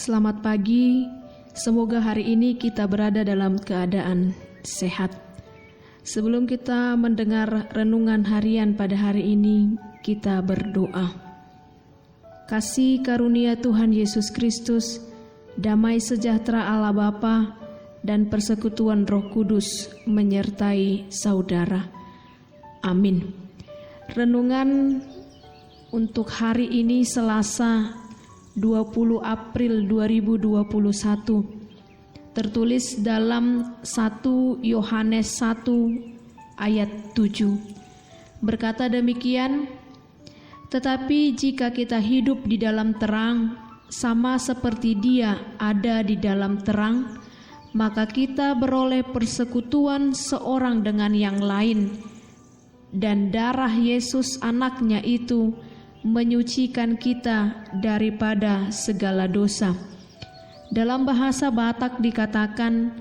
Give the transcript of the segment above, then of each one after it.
Selamat pagi. Semoga hari ini kita berada dalam keadaan sehat. Sebelum kita mendengar renungan harian pada hari ini, kita berdoa. Kasih karunia Tuhan Yesus Kristus, damai sejahtera Allah Bapa, dan persekutuan Roh Kudus menyertai saudara. Amin. Renungan untuk hari ini Selasa 20 April 2021 tertulis dalam 1 Yohanes 1 ayat 7. Berkata demikian, tetapi jika kita hidup di dalam terang, sama seperti Dia ada di dalam terang, maka kita beroleh persekutuan seorang dengan yang lain, dan darah Yesus anaknya itu menyucikan kita daripada segala dosa. Dalam bahasa Batak dikatakan,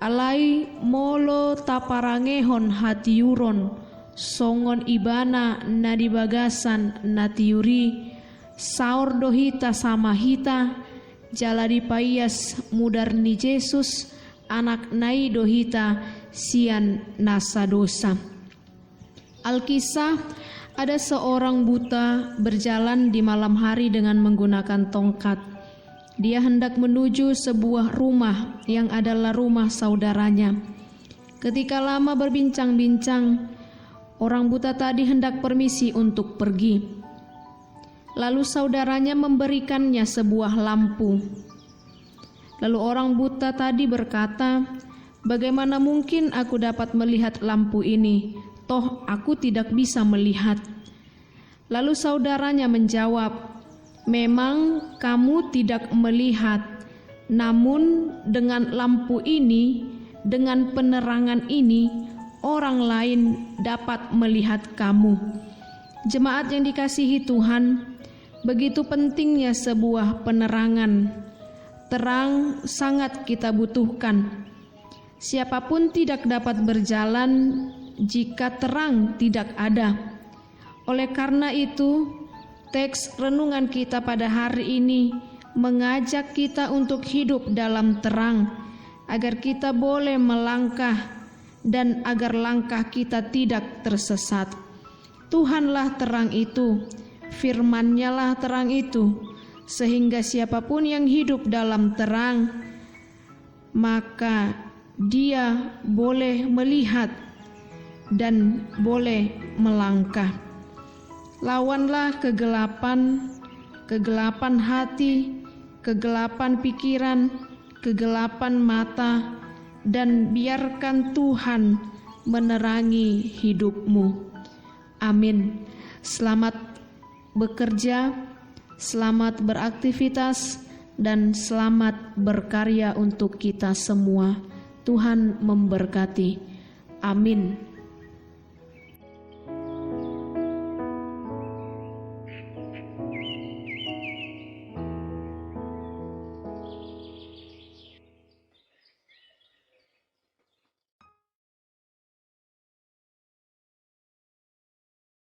alai molo taparangehon hatiuron, songon ibana nadibagasan natiuri, saur dohita sama hita, jaladi payas mudarni Yesus, anak nai dohita sian nasa dosa. Alkisah, ada seorang buta berjalan di malam hari dengan menggunakan tongkat. Dia hendak menuju sebuah rumah yang adalah rumah saudaranya. Ketika lama berbincang-bincang, orang buta tadi hendak permisi untuk pergi. Lalu saudaranya memberikannya sebuah lampu. Lalu orang buta tadi berkata, "Bagaimana mungkin aku dapat melihat lampu ini? Toh aku tidak bisa melihat." Lalu saudaranya menjawab, "Memang kamu tidak melihat, namun dengan lampu ini, dengan penerangan ini, orang lain dapat melihat kamu." Jemaat yang dikasihi Tuhan, begitu pentingnya sebuah penerangan. Terang sangat kita butuhkan. Siapapun tidak dapat berjalan jika terang tidak ada. Oleh karena itu, teks renungan kita pada hari ini mengajak kita untuk hidup dalam terang, agar kita boleh melangkah dan agar langkah kita tidak tersesat. Tuhanlah terang itu, firman-Nya lah terang itu, sehingga siapapun yang hidup dalam terang, maka dia boleh melihat dan boleh melangkah. Lawanlah kegelapan, kegelapan hati, kegelapan pikiran, kegelapan mata, dan biarkan Tuhan menerangi hidupmu. Amin. Selamat bekerja, selamat beraktivitas, dan selamat berkarya untuk kita semua. Tuhan memberkati. Amin.